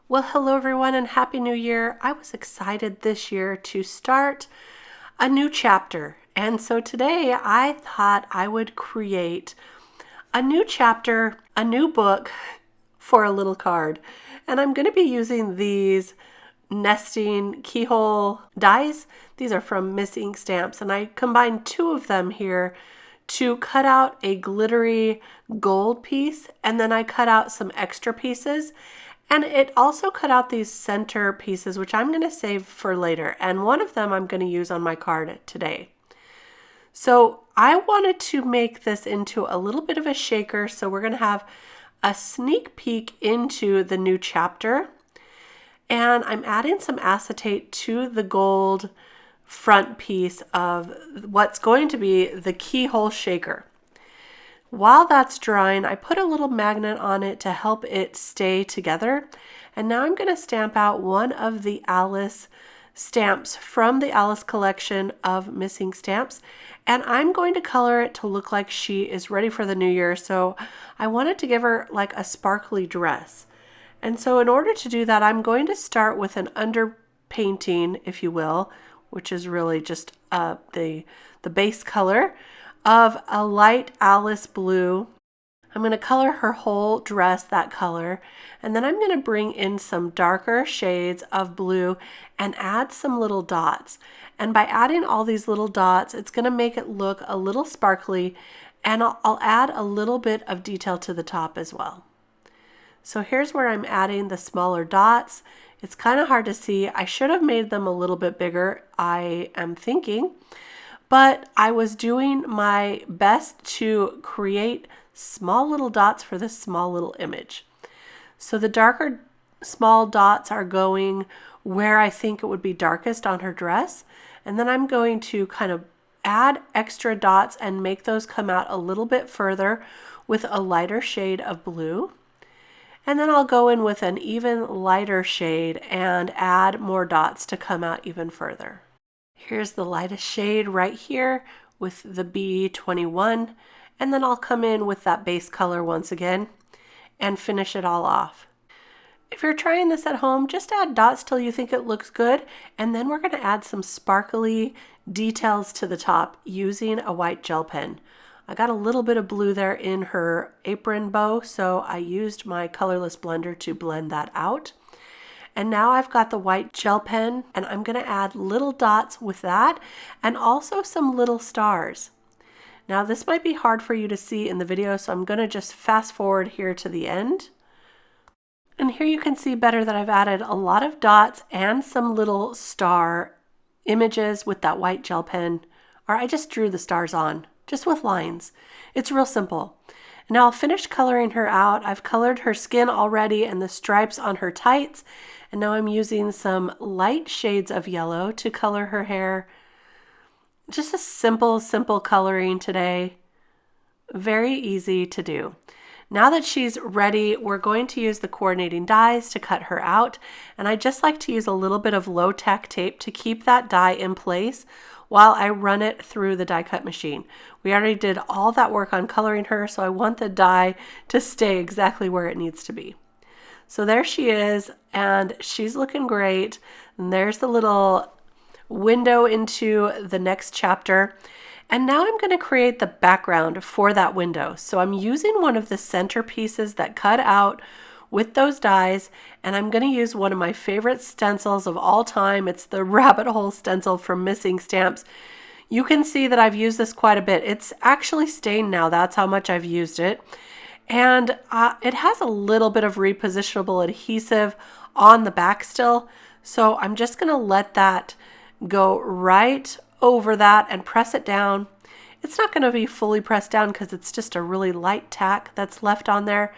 Well, hello everyone and Happy New Year. I was excited this year to start a new chapter. And so today I thought I would create a new chapter, a new book for a little card. And I'm going to be using these nesting keyhole dies. These are from Missing Stamps, and I combined two of them here to cut out a glittery gold piece, and then I cut out some extra pieces. And it also cut out these center pieces, which I'm going to save for later. And one of them I'm going to use on my card today. So I wanted to make this into a little bit of a shaker. So we're going to have a sneak peek into the new chapter. And I'm adding some acetate to the gold front piece of what's going to be the keyhole shaker. While that's drying, I put a little magnet on it to help it stay together. And now I'm going to stamp out one of the Alice stamps from the Alice collection of Missing Stamps. And I'm going to color it to look like she is ready for the new year. So I wanted to give her like a sparkly dress. And so in order to do that, I'm going to start with an underpainting, if you will, which is really just the base color of a light Alice blue. I'm going to color her whole dress that color, and then I'm going to bring in some darker shades of blue and add some little dots. And by adding all these little dots, it's going to make it look a little sparkly, and I'll add a little bit of detail to the top as well. So here's where I'm adding the smaller dots. It's kind of hard to see. I should have made them a little bit bigger, I am thinking. But I was doing my best to create small little dots for this small little image. So the darker small dots are going where I think it would be darkest on her dress. And then I'm going to kind of add extra dots and make those come out a little bit further with a lighter shade of blue. And then I'll go in with an even lighter shade and add more dots to come out even further. Here's the lightest shade right here with the B21, and then I'll come in with that base color once again and finish it all off. If you're trying this at home, just add dots till you think it looks good, and then we're going to add some sparkly details to the top using a white gel pen. I got a little bit of blue there in her apron bow, so I used my colorless blender to blend that out. And now I've got the white gel pen, and I'm going to add little dots with that and also some little stars. Now this might be hard for you to see in the video, so I'm going to just fast forward here to the end. And here you can see better that I've added a lot of dots and some little star images with that white gel pen, or I just drew the stars on, just with lines. It's real simple. Now I'll finish coloring her out. I've colored her skin already and the stripes on her tights. And now I'm using some light shades of yellow to color her hair. Just a simple coloring today. Very easy to do. Now that she's ready, we're going to use the coordinating dies to cut her out. And I just like to use a little bit of low-tack tape to keep that die in place while I run it through the die cut machine. We already did all that work on coloring her, so I want the die to stay exactly where it needs to be. So there she is, and she's looking great. And there's the little window into the next chapter. And now I'm going to create the background for that window. So I'm using one of the center pieces that cut out with those dies, and I'm going to use one of my favorite stencils of all time. It's the rabbit hole stencil from Missing Stamps. You can see that I've used this quite a bit. It's actually stained now. That's how much I've used it. And it has a little bit of repositionable adhesive on the back still. So I'm just going to let that go right over that and press it down. It's not going to be fully pressed down because it's just a really light tack that's left on there.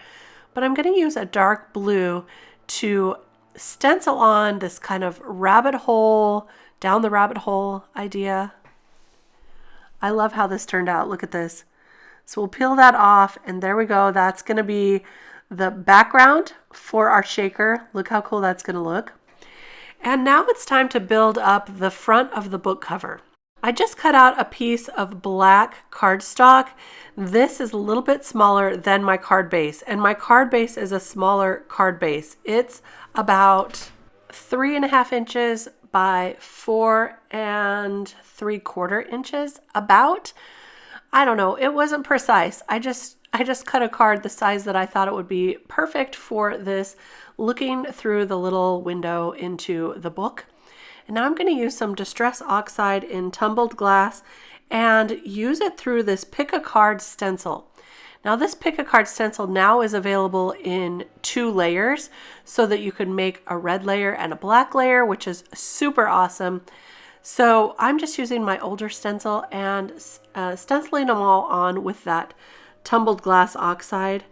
But I'm going to use a dark blue to stencil on this kind of rabbit hole, down the rabbit hole idea. I love how this turned out. Look at this. So we'll peel that off, and there we go. That's going to be the background for our shaker. Look how cool that's going to look. And now it's time to build up the front of the book cover. I just cut out a piece of black cardstock. This is a little bit smaller than my card base, and my card base is a smaller card base. It's about 3.5 inches by 4.75 inches, about. I don't know, it wasn't precise. I just cut a card the size that I thought it would be perfect for this, looking through the little window into the book. And now I'm going to use some Distress Oxide in tumbled glass and use it through this Pick a Card stencil. Now this Pick a Card stencil now is available in 2 layers so that you can make a red layer and a black layer, which is super awesome. So I'm just using my older stencil and stenciling them all on with that tumbled glass oxide.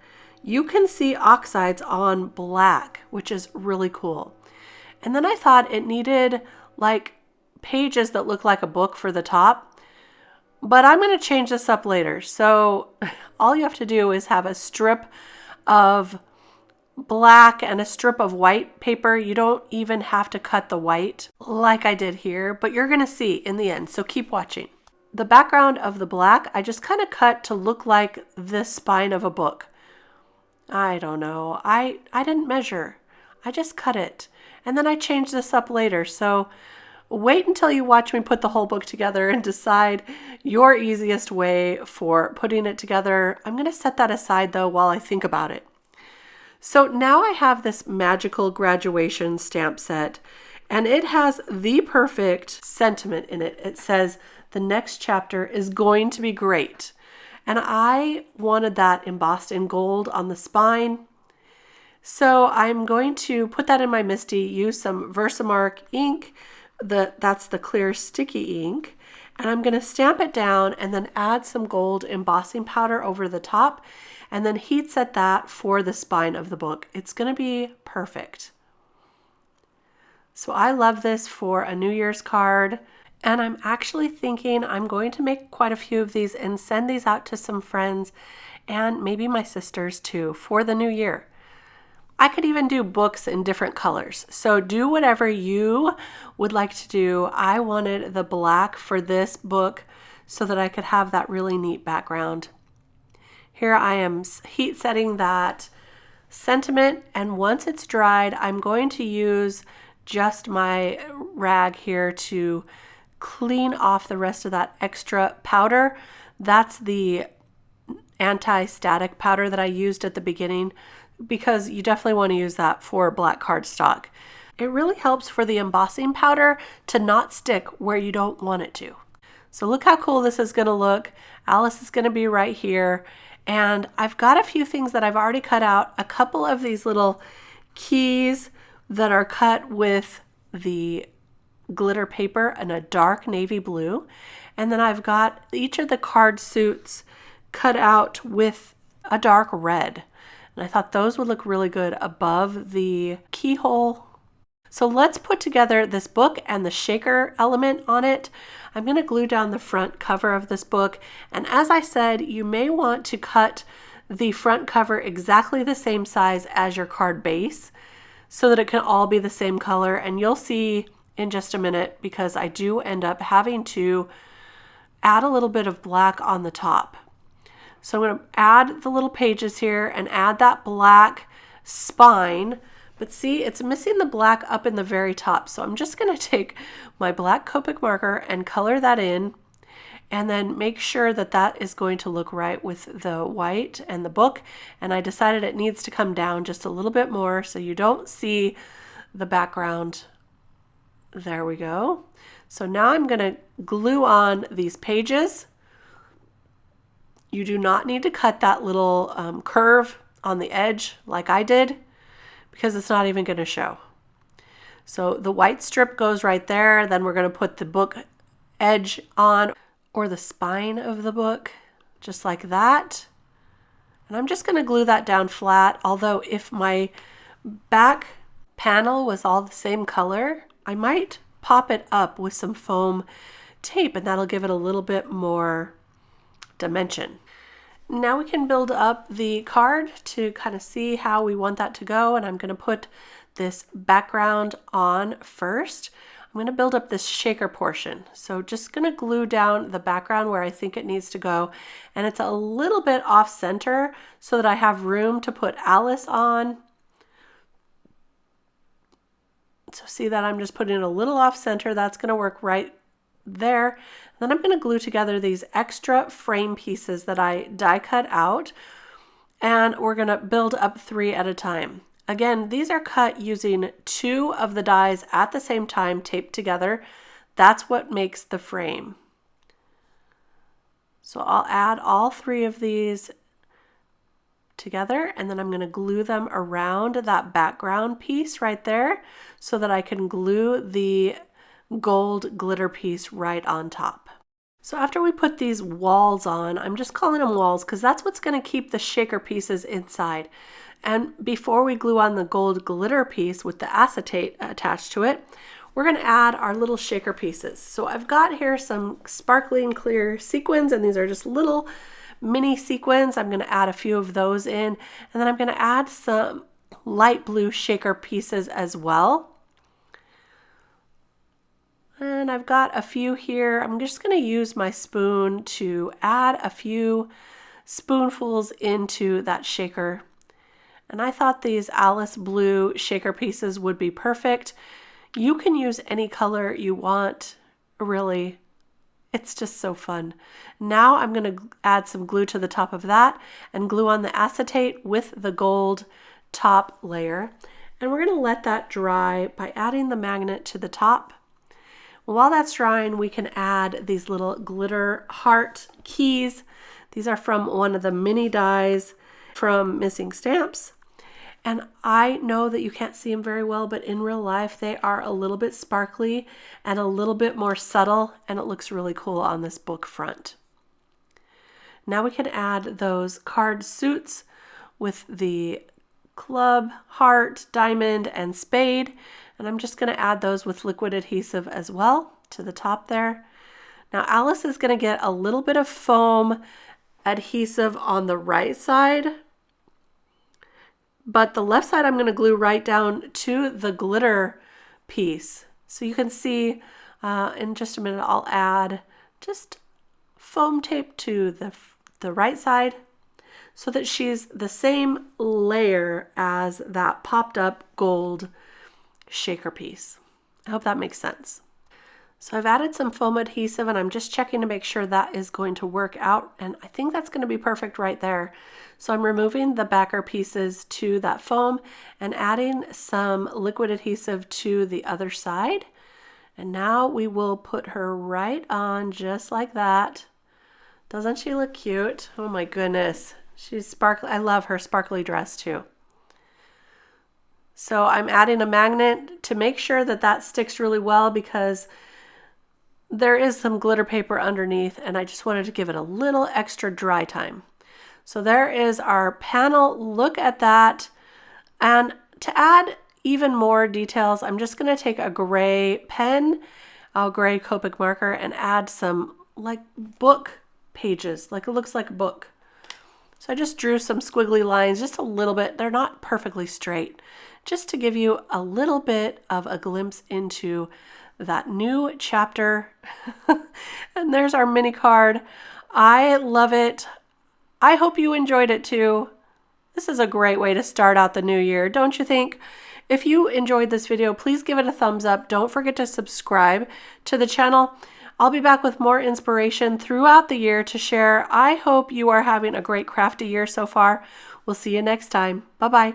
You can see oxides on black, which is really cool. And then I thought it needed like pages that look like a book for the top, but I'm going to change this up later. So all you have to do is have a strip of black and a strip of white paper. You don't even have to cut the white like I did here, but you're going to see in the end. So keep watching. The background of the black, I just kind of cut to look like the spine of a book. I don't know. I didn't measure. I just cut it. And then I changed this up later. So wait until you watch me put the whole book together and decide your easiest way for putting it together. I'm going to set that aside though while I think about it. So now I have this magical graduation stamp set, and it has the perfect sentiment in it. It says, "The next chapter is going to be great." And I wanted that embossed in gold on the spine. So I'm going to put that in my MISTI, use some VersaMark ink, that's the clear sticky ink, and I'm going to stamp it down and then add some gold embossing powder over the top and then heat set that for the spine of the book. It's going to be perfect. So I love this for a New Year's card, and I'm actually thinking I'm going to make quite a few of these and send these out to some friends and maybe my sisters too for the new year. I could even do books in different colors. So do whatever you would like to do. I wanted the black for this book so that I could have that really neat background. Here I am heat setting that sentiment, and once it's dried, I'm going to use just my rag here to clean off the rest of that extra powder. That's the anti-static powder that I used at the beginning, because you definitely want to use that for black cardstock. It really helps for the embossing powder to not stick where you don't want it to. So look how cool this is going to look. Alice is going to be right here. And I've got a few things that I've already cut out. A couple of these little keys that are cut with the glitter paper in a dark navy blue. And then I've got each of the card suits cut out with a dark red. And I thought those would look really good above the keyhole. So let's put together this book and the shaker element on it. I'm going to glue down the front cover of this book. And as I said, you may want to cut the front cover exactly the same size as your card base so that it can all be the same color. And you'll see in just a minute, because I do end up having to add a little bit of black on the top. So I'm going to add the little pages here and add that black spine. But see, it's missing the black up in the very top. So I'm just going to take my black Copic marker and color that in, and then make sure that that is going to look right with the white and the book. And I decided it needs to come down just a little bit more so you don't see the background. There we go. So now I'm going to glue on these pages. You do not need to cut that little curve on the edge like I did, because it's not even going to show. So the white strip goes right there. Then we're going to put the book edge on, or the spine of the book, just like that. And I'm just going to glue that down flat. Although if my back panel was all the same color, I might pop it up with some foam tape, and that'll give it a little bit more dimension. Now we can build up the card to kind of see how we want that to go, and I'm going to put this background on first. I'm going to build up this shaker portion. So just going to glue down the background where I think it needs to go. And it's a little bit off center so that I have room to put Alice on. So see that I'm just putting it a little off center. That's going to work right there. Then I'm going to glue together these extra frame pieces that I die cut out. And we're going to build up 3 at a time. Again, these are cut using 2 of the dies at the same time taped together. That's what makes the frame. So I'll add all 3 of these together, and then I'm going to glue them around that background piece right there so that I can glue the gold glitter piece right on top. So after we put these walls on, I'm just calling them walls because that's what's going to keep the shaker pieces inside. And before we glue on the gold glitter piece with the acetate attached to it, we're going to add our little shaker pieces. So I've got here some sparkling clear sequins, and these are just little mini sequins. I'm going to add a few of those in, and then I'm going to add some light blue shaker pieces as well. And I've got a few here. I'm just going to use my spoon to add a few spoonfuls into that shaker. And I thought these Alice blue shaker pieces would be perfect. You can use any color you want, really. It's just so fun. Now I'm going to add some glue to the top of that and glue on the acetate with the gold top layer. And we're going to let that dry by adding the magnet to the top. While that's drying, we can add these little glitter heart keys. These are from one of the mini dies from Missing Stamps. And I know that you can't see them very well, but in real life, they are a little bit sparkly and a little bit more subtle, and it looks really cool on this book front. Now we can add those card suits with the club, heart, diamond, and spade. And I'm just going to add those with liquid adhesive as well to the top there. Now Alice is going to get a little bit of foam adhesive on the right side, but the left side I'm going to glue right down to the glitter piece. So you can see in just a minute I'll add just foam tape to the right side so that she's the same layer as that popped up gold shaker piece. I hope that makes sense. So I've added some foam adhesive and I'm just checking to make sure that is going to work out, and I think that's going to be perfect right there. So I'm removing the backer pieces to that foam and adding some liquid adhesive to the other side. And now we will put her right on just like that. Doesn't she look cute? Oh my goodness. She's sparkly. I love her sparkly dress too. So I'm adding a magnet to make sure that that sticks really well because there is some glitter paper underneath and I just wanted to give it a little extra dry time. So there is our panel. Look at that. And to add even more details, I'm just going to take a gray pen, a gray Copic marker, and add some like book pages, like it looks like a book. So I just drew some squiggly lines, just a little bit. They're not perfectly straight, just to give you a little bit of a glimpse into that new chapter. And there's our mini card. I love it. I hope you enjoyed it too. This is a great way to start out the new year, don't you think? If you enjoyed this video, please give it a thumbs up. Don't forget to subscribe to the channel. I'll be back with more inspiration throughout the year to share. I hope you are having a great crafty year so far. We'll see you next time. Bye-bye.